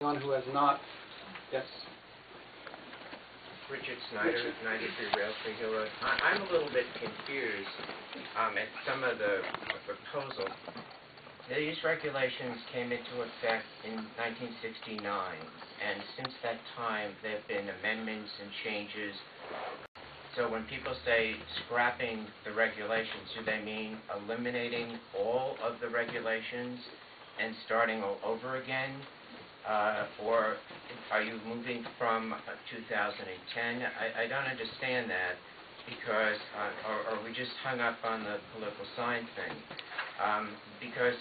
Anyone who has not, yes. Richard Snyder, 93 Railtree Hill Road. I'm a little bit confused at some of the proposal. These regulations came into effect in 1969, and since that time there have been amendments and changes. So when people say scrapping the regulations, do they mean eliminating all of the regulations and starting all over again? Or are you moving from 2010? I don't understand that, because are we just hung up on the political sign thing? Because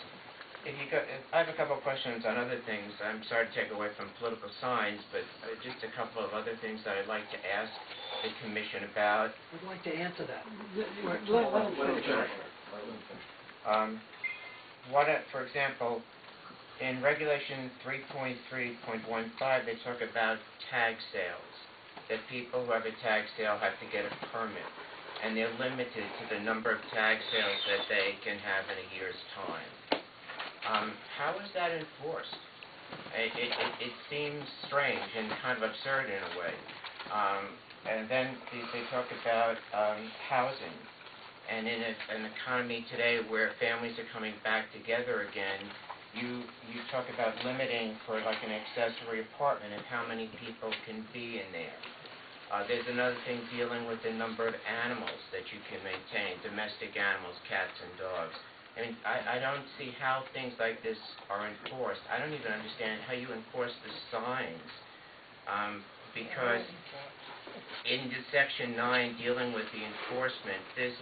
if you go, I have a couple of questions on other things. I'm sorry to take away from political signs, but just a couple of other things that I'd like to ask the Commission about. We'd like to answer that. For example, in Regulation 3.3.15, they talk about tag sales, that people who have a tag sale have to get a permit, and they're limited to the number of tag sales that they can have in a year's time. How is that enforced? It seems strange and kind of absurd in a way. And then they talk about housing. And in an economy today where families are coming back together again, you talk about limiting for like an accessory apartment and how many people can be in there. There's another thing dealing with the number of animals that you can maintain, domestic animals, cats and dogs. I mean, I don't see how things like this are enforced. I don't even understand how you enforce the signs, because in the Section 9 dealing with the enforcement, there's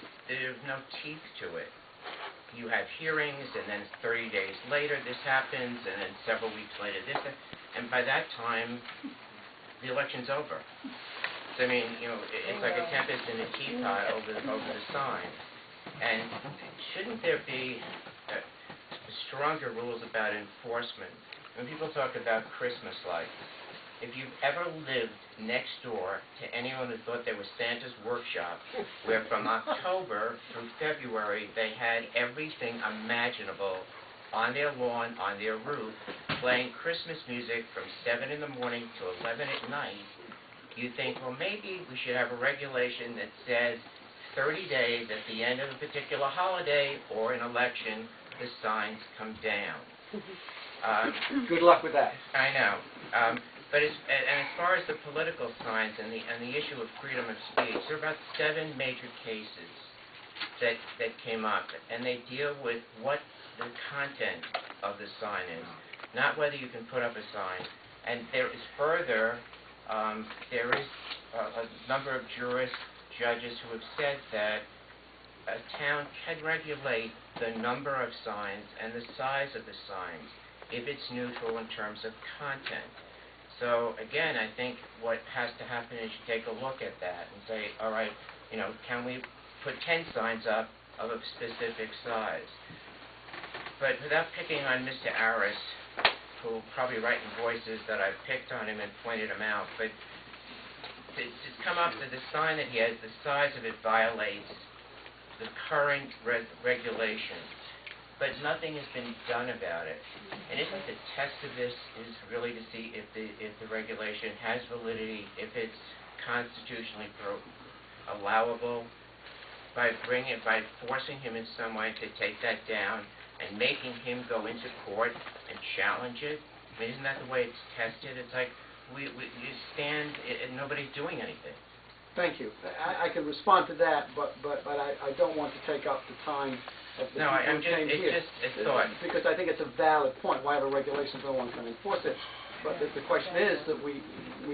no teeth to it. You have hearings, and then 30 days later this happens, and then several weeks later this, and by that time, the election's over. So, I mean, you know, it's like a tempest in a teapot over the sign. And shouldn't there be stronger rules about enforcement? When people talk about Christmas lights, if you've ever lived next door to anyone who thought they were Santa's workshop, where from October through February they had everything imaginable on their lawn, on their roof, playing Christmas music from 7 in the morning to 11 at night, you think, well, maybe we should have a regulation that says 30 days at the end of a particular holiday or an election, the signs come down. Good luck with that. I know. But as far as the political signs and the issue of freedom of speech, there are about 7 major cases that came up, and they deal with what the content of the sign is, not whether you can put up a sign. And there is further, there is a number of jurists, judges who have said that a town can regulate the number of signs and the size of the signs if it's neutral in terms of content. So again, I think what has to happen is you take a look at that and say, all right, you know, can we put 10 signs up of a specific size? But without picking on Mr. Aris, who will probably write in voices that I've picked on him and pointed him out, but to come up with the sign that he has, the size of it violates the current regulations. But nothing has been done about it. And isn't the test of this is really to see if the regulation has validity, if it's constitutionally allowable, by forcing him in some way to take that down and making him go into court and challenge it? I mean, isn't that the way it's tested? It's like you stand and nobody's doing anything. Thank you. I can respond to that, but I don't want to take up the time of the people who came here. It's just a thought. Because I think it's a valid point. Why have a regulation if no one can enforce it? But the question is that we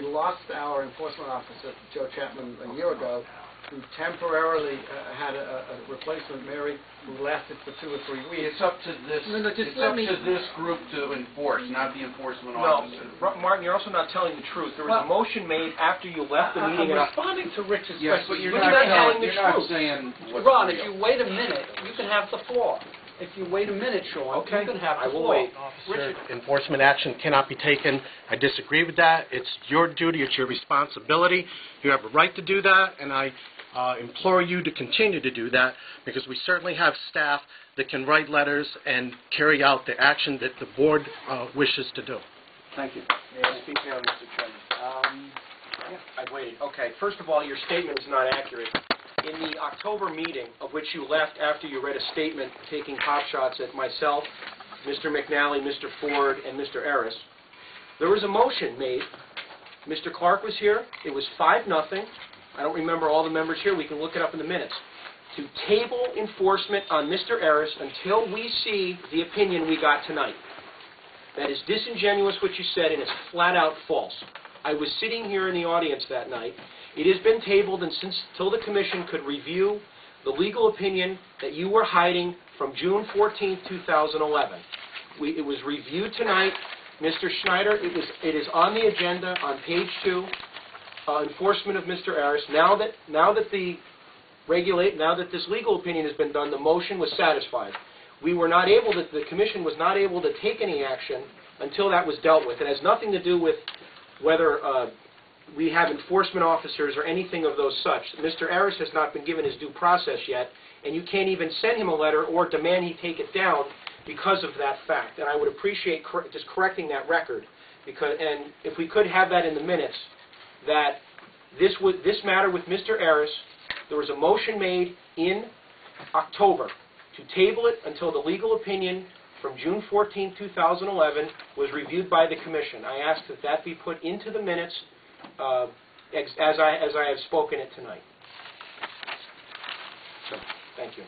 lost our enforcement officer, Joe Chapman, a year ago, who temporarily had a replacement, Mary, who lasted for 2 or 3 weeks. It's up to this. No, it's up to this group to enforce, not the enforcement officer. Martin, you're also not telling the truth. There was a motion made after you left the meeting. I'm responding to Richard's yes, question. but you're not not truth. saying what's Ron, real. if you wait a minute, you can have the floor. If you wait a minute, Sean, you can have the floor. Richard, enforcement action cannot be taken. I disagree with that. It's your duty. It's your responsibility. You have a right to do that, and I implore you to continue to do that, because we certainly have staff that can write letters and carry out the action that the board wishes to do. Thank you. May I speak now, Mr. Chairman? I waited. Okay. First of all, your statement is not accurate. In the October meeting, of which you left after you read a statement taking pot shots at myself, Mr. McNally, Mr. Ford, and Mr. Harris, there was a motion made. Mr. Clark was here. It was 5-0. I don't remember all the members here. We can look it up in the minutes. To table enforcement on Mr. Harris until we see the opinion we got tonight. That is disingenuous what you said, and it's flat out false. I was sitting here in the audience that night. It has been tabled until the Commission could review the legal opinion that you were hiding from June 14, 2011. It was reviewed tonight. Mr. Schneider, it is on the agenda on page 2, enforcement of Mr. Harris. Now that this legal opinion has been done, the motion was satisfied. The Commission was not able to take any action until that was dealt with. It has nothing to do with whether we have enforcement officers or anything of those such. Mr. Harris has not been given his due process yet, and you can't even send him a letter or demand he take it down because of that fact. And I would appreciate just correcting that record, and if we could have that in the minutes, that this matter with Mr. Harris, there was a motion made in October to table it until the legal opinion from June 14, 2011 was reviewed by the Commission. I ask that that be put into the minutes as I have spoken it tonight. So, thank you.